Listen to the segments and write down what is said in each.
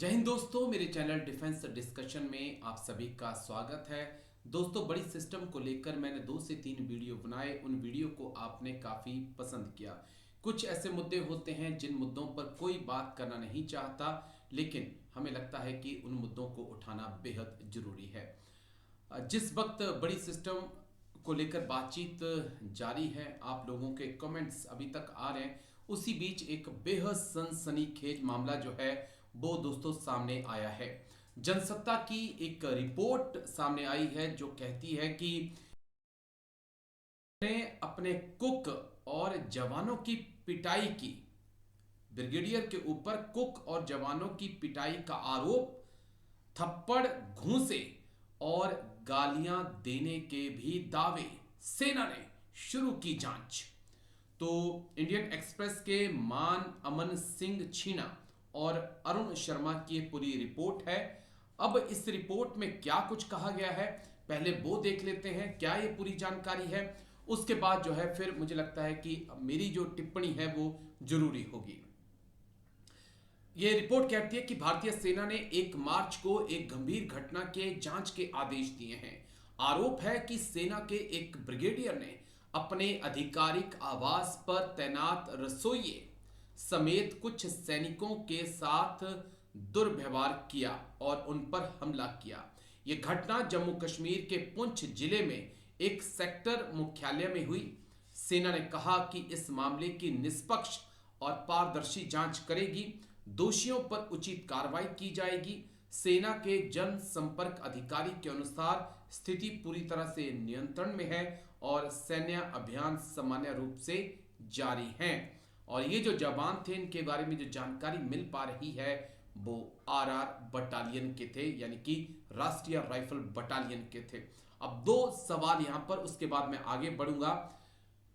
जय हिंद दोस्तों, मेरे चैनल डिफेंस डिस्कशन में आप सभी का स्वागत है। दोस्तों, बड़ी सिस्टम को लेकर मैंने 2 से 3 वीडियो बनाए। उन वीडियो को आपने काफ़ी पसंद किया। कुछ ऐसे मुद्दे होते हैं जिन मुद्दों पर कोई बात करना नहीं चाहता, लेकिन हमें लगता है कि उन मुद्दों को उठाना बेहद ज़रूरी है। जिस वक्त बड़ी सिस्टम को लेकर बातचीत जारी है, आप लोगों के कमेंट्स अभी तक आ रहे हैं, उसी बीच एक बेहद सनसनीखेज मामला जो है वो दोस्तों सामने आया है। जनसत्ता की एक रिपोर्ट सामने आई है जो कहती है कि ने अपने कुक और जवानों की पिटाई की। ब्रिगेडियर के ऊपर कुक और जवानों की पिटाई का आरोप, थप्पड़, घूंसे और गालियां देने के भी दावे। सेना ने शुरू की जांच। तो इंडियन एक्सप्रेस के मान अमन सिंह छीना और अरुण शर्मा की पूरी रिपोर्ट है। अब इस रिपोर्ट में क्या कुछ कहा गया है, पहले वो देख लेते हैं क्या ये पूरी जानकारी है। उसके बाद जो है फिर मुझे लगता है कि मेरी जो टिप्पणी है वो जरूरी होगी। यह रिपोर्ट कहती है कि भारतीय सेना ने 1 मार्च को एक गंभीर घटना के जांच के आदेश दिए हैं। आरोप है कि सेना के एक ब्रिगेडियर ने अपने आधिकारिक आवास पर तैनात रसोइये समेत कुछ सैनिकों के साथ दुर्व्यवहार किया और उन पर हमला किया। यह घटना जम्मू कश्मीर के पुंछ जिले में एक सेक्टर मुख्यालय में हुई। सेना ने कहा कि इस मामले की निष्पक्ष और पारदर्शी जांच करेगी, दोषियों पर उचित कार्रवाई की जाएगी। सेना के जनसंपर्क अधिकारी के अनुसार स्थिति पूरी तरह से नियंत्रण में है और सैन्य अभियान सामान्य रूप से जारी है। और ये जो जवान थे, इनके बारे में जो जानकारी मिल पा रही है वो आरआर बटालियन के थे, यानी कि राष्ट्रीय राइफल बटालियन के थे। अब 2 सवाल यहां पर, उसके बाद मैं आगे बढ़ूंगा।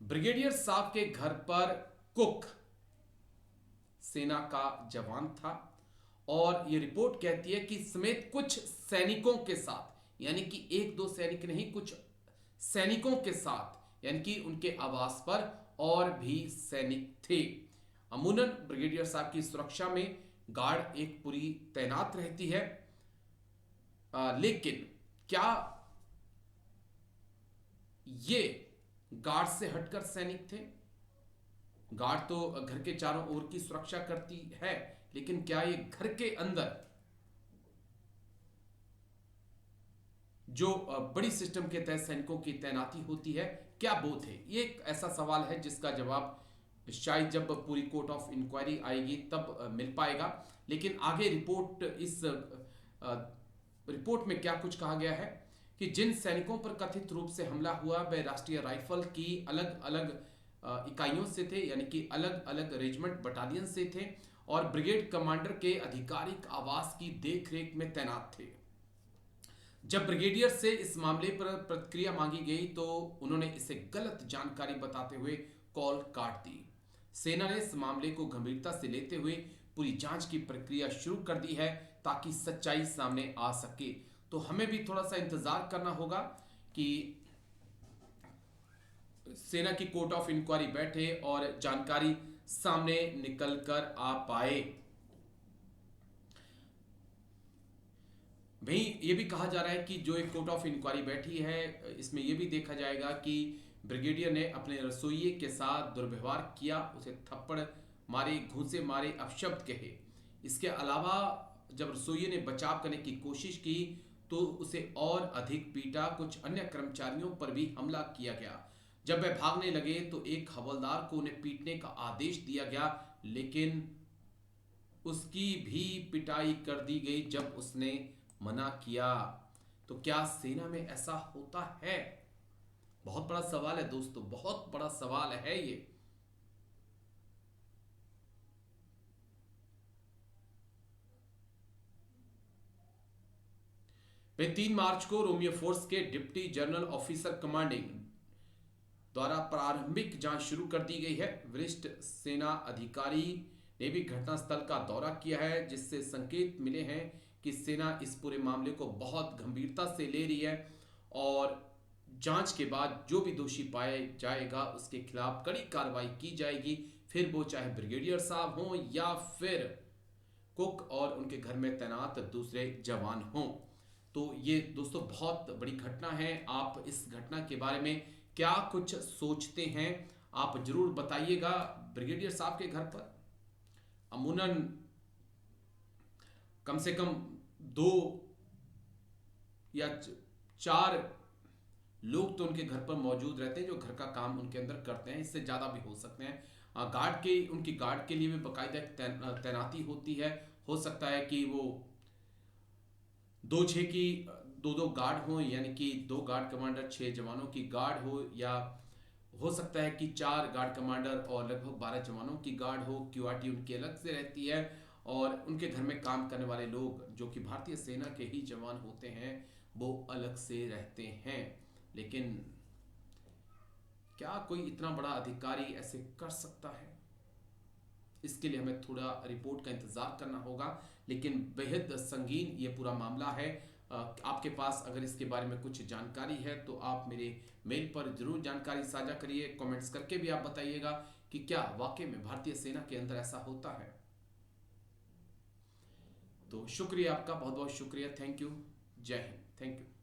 ब्रिगेडियर साहब के घर पर कुक सेना का जवान था और यह रिपोर्ट कहती है कि समेत कुछ सैनिकों के साथ, यानी कि 1-2 सैनिक नहीं, कुछ सैनिकों के साथ, यानी कि उनके आवास पर और भी सैनिक थे। अमूमन ब्रिगेडियर साहब की सुरक्षा में गार्ड एक पूरी तैनात रहती है, लेकिन क्या ये गार्ड से हटकर सैनिक थे? गार्ड तो घर के चारों ओर की सुरक्षा करती है, लेकिन क्या ये घर के अंदर जो बड़ी सिस्टम के तहत सैनिकों की तैनाती होती है, क्या वो थे? ये एक ऐसा सवाल है जिसका जवाब शायद जब पूरी कोर्ट ऑफ इंक्वायरी आएगी तब मिल पाएगा। लेकिन आगे रिपोर्ट में क्या कुछ कहा गया है कि जिन सैनिकों पर कथित रूप से हमला हुआ वह राष्ट्रीय राइफल की अलग अलग इकाइयों से थे, यानी कि अलग अलग रेजिमेंट बटालियन से थे और ब्रिगेड कमांडर के आधिकारिक आवास की देखरेख में तैनात थे। जब ब्रिगेडियर से इस मामले पर प्रतिक्रिया मांगी गई तो उन्होंने इसे गलत जानकारी बताते हुए कॉल काट दी। सेना ने इस मामले को गंभीरता से लेते हुए पूरी जांच की प्रक्रिया शुरू कर दी है ताकि सच्चाई सामने आ सके। तो हमें भी थोड़ा सा इंतजार करना होगा कि सेना की कोर्ट ऑफ इंक्वायरी बैठे और जानकारी सामने निकल कर आ पाए। वहीं ये भी कहा जा रहा है कि जो एक कोर्ट ऑफ इंक्वायरी बैठी है, इसमें यह भी देखा जाएगा कि ब्रिगेडियर ने अपने रसोइये के साथ दुर्व्यवहार किया, उसे थप्पड़ मारे, घूंसे मारे, अपशब्द कहे। इसके अलावा जब रसोइये ने बचाव करने की कोशिश की तो उसे और अधिक पीटा। कुछ अन्य कर्मचारियों पर भी हमला किया गया। जब वह भागने लगे तो एक हवलदार को उन्हें पीटने का आदेश दिया गया, लेकिन उसकी भी पिटाई कर दी गई जब उसने मना किया। तो क्या सेना में ऐसा होता है? बहुत बड़ा सवाल है दोस्तों, बहुत बड़ा सवाल है ये। वे 3 मार्च को रोमियो फोर्स के डिप्टी जनरल ऑफिसर कमांडिंग द्वारा प्रारंभिक जांच शुरू कर दी गई है। वरिष्ठ सेना अधिकारी ने भी घटनास्थल का दौरा किया है, जिससे संकेत मिले हैं कि सेना इस पूरे मामले को बहुत गंभीरता से ले रही है और जांच के बाद जो भी दोषी पाया जाएगा उसके खिलाफ कड़ी कार्रवाई की जाएगी, फिर वो चाहे ब्रिगेडियर साहब हों या फिर कुक और उनके घर में तैनात दूसरे जवान हों। तो ये दोस्तों बहुत बड़ी घटना है। आप इस घटना के बारे में क्या कुछ सोचते हैं, आप जरूर बताइएगा। ब्रिगेडियर साहब के घर पर अमूनन कम से कम 2 या 4 लोग तो उनके घर पर मौजूद रहते हैं जो घर का काम उनके अंदर करते हैं, इससे ज़्यादा भी हो सकते हैं। गार्ड के उनकी गार्ड के लिए भी बाकायदा तैनाती होती है। हो सकता है कि वो 2-6 की 2-2 गार्ड हो, यानी कि 2 गार्ड कमांडर 6 जवानों की गार्ड हो, या हो सकता है कि 4 गार्ड कमांडर और लगभग 12 जवानों की गार्ड हो। क्यूआरटी उनकी अलग से रहती है और उनके घर में काम करने वाले लोग जो कि भारतीय सेना के ही जवान होते हैं वो अलग से रहते हैं। लेकिन क्या कोई इतना बड़ा अधिकारी ऐसे कर सकता है? इसके लिए हमें थोड़ा रिपोर्ट का इंतजार करना होगा, लेकिन बेहद संगीन ये पूरा मामला है। आपके पास अगर इसके बारे में कुछ जानकारी है तो आप मेरे मेल पर जरूर जानकारी साझा करिए। कमेंट्स करके भी आप बताइएगा कि क्या वाकई में भारतीय सेना के अंदर ऐसा होता है। तो शुक्रिया आपका, बहुत बहुत शुक्रिया। Thank you. जय हिंद। Thank you.